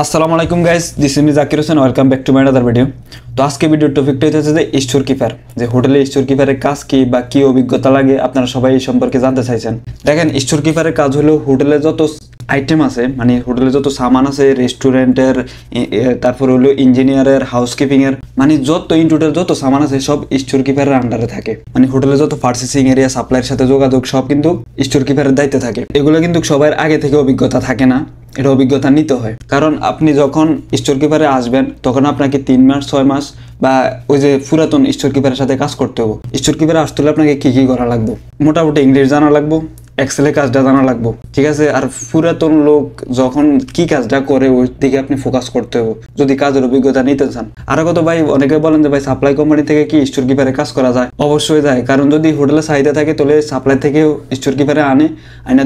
আসসালামু আলাইকুম guys, this is Zakir Hossain. Welcome back to my other video. তো আজকে ভিডিওর টপিকটা হচ্ছে যে স্টোর কিপার, যে হোটেলে স্টোর কিপারের কাজ কি বা কি অভিজ্ঞতা লাগে, আপনারা সবাই এই সম্পর্কে জানতে চাইছেন। দেখেন, স্টোর কিপারের কাজ হলো হোটেলে যত আইটেম আছে, মানে হোটেলে যত সামান আছে, রেস্টুরেন্টের, তারপর হলো ইঞ্জিনিয়ারের, হাউসকিপিংয়ের, মানে যত ইনটুটের যত সামান আছে সব স্টোর কিপারের আন্ডারে থাকে। মানে হোটেলে যত পার্চেসিং এরিয়া, সাপ্লাইয়ের সাথে যোগাযোগ সব কিন্তু স্টোর কিপারের দায়িত্বে থাকে। এগুলো কিন্তু সবার আগে থেকে অভিজ্ঞতা থাকে না, এটা অভিজ্ঞতা নিতে হয়। কারণ আপনি যখন স্টোর কিপারে আসবেন তখন আপনাকে 3 মাস 6 মাস বা ওই যে পুরাতন স্টোর কিপারের সাথে কাজ করতে হবে। স্টোর কিপারে আসতে হলে আপনাকে কি কি করা লাগবে? মোটামুটি ইংলিশ জানা লাগবে, এক্সেলের কাজটা জানা লাগবে, ঠিক আছে। আর পুরাতন লোক যখন কি কাজটা করে ওই দিকে আপনি ফোকাস করতে হবে যদি কাজের অভিজ্ঞতা নিতে চান। আর কত ভাই, অনেকে বলেন যে ভাই সাপ্লাই কোম্পানি থেকে কি স্টোর কিপারে কাজ করা যায়? অবশ্যই যায়, কারণ যদি হোটেলে চাহিদা থাকে তাহলে সাপ্লাই থেকেও স্টোর কিপারে আনে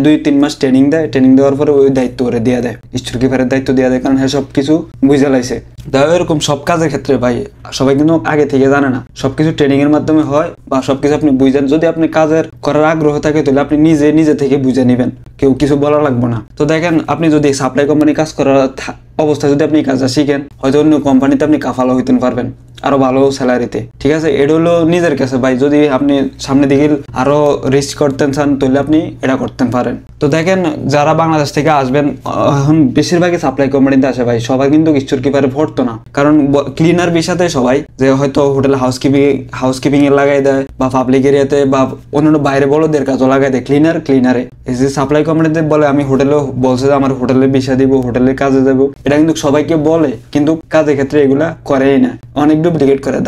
2-3 মাস ট্রেনিং দেয়, ট্রেনিং দেওয়ার পরে ওই দায়িত্ব করে দিয়ে দেয়, স্টোর কিপারের দায়িত্ব দিয়ে দেয়, কারণ হ্যাঁ সব কিছু বুঝে লাইছে। তাই এরকম সব কাজের ক্ষেত্রে ভাই সবাই কিন্তু আগে থেকে জানে না, সবকিছু ট্রেনিং এর মাধ্যমে হয় বা সবকিছু আপনি বুঝেন। যদি আপনি কাজের করার আগ্রহ থাকে তাহলে আপনি নিজে থেকে বুঝে নেবেন, কেউ কিছু বলা লাগবে না। তো দেখেন, আপনি যদি সাপ্লাই কোম্পানি কাজ করার অবস্থায় যদি আপনি কাজটা শিখেন, হয়তো অন্য কোম্পানিতে আপনি কাফালো হইতে পারবেন আরো ভালো স্যালারিতে, ঠিক আছে। এটা হলো নিজের কাছে ভাই, যদি আপনি সামনে দিকে আরো রিস্ক করতেন চান তাহলে আপনি এটা করতে পারেন। তো দেখেন, যারা বাংলাদেশ থেকে আসবেন, এখন বেশিরভাগই সাপ্লাই কোম্পানিতে আসে ভাই, সবাই কিন্তু স্টোর কিপারে ভরতো না। কারণ ক্লিনার বিষয়তে সবাই যে হয়তো হোটেলে হাউসকিপিং এ লাগাই দেয় বা পাবলিক এরিয়াতে বা অন্যান্য বাইরে বড়দের কাজও লাগাই দেয় ক্লিনারে। এই যে সাপ্লাই কোম্পানিতে বলে আমি হোটেলে বলছে যে আমার হোটেলে বিষয় দিব, হোটেলে কাজে দেবো, এটা কিন্তু সবাইকে বলে, কিন্তু কাজের ক্ষেত্রে এগুলা করেই না, অনেক ডুপ্লিকেট করে।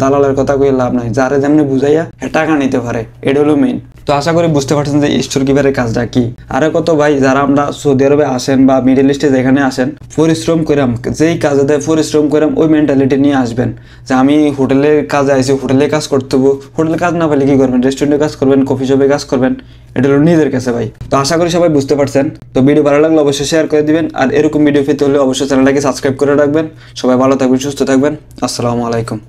দালালের কথা কই লাভ নাই, যারা যেমনি বুঝাইয়া টাকা নিতে পারে, এটা হলো মেইন। তো আশা করি বুঝতে পারছেন যে স্টোর কিপারের কাজটা কি। আর কত ভাই, যারা আমরা সৌদি আরবে আসেন বা মিডল ইস্টে যেখানে আসেন, পরিশ্রম করাম, যেই কাজে দেয় পরিশ্রম করাম, ওই মেন্টালিটি নিয়ে আসবেন যে আমি হোটেলের কাজে আইছি, হোটেলে কাজ করতে হবো। হোটেলে কাজ না পেলে কি করবেন? রেস্টুরেন্টে কাজ করবেন, কফি শপে কাজ করবেন, এটা হলো নিজের কাছে ভাই। তো আশা করি সবাই বুঝতে পারছেন। তো ভিডিও ভালো লাগলে অবশ্যই শেয়ার করে দিবেন, আর এরকম ভিডিও পেতে হলে অবশ্যই চ্যানেলটাকে সাবস্ক্রাইব করে রাখবেন। সবাই ভালো থাকবেন, সুস্থ থাকবেন। আসসালামু আলাইকুম।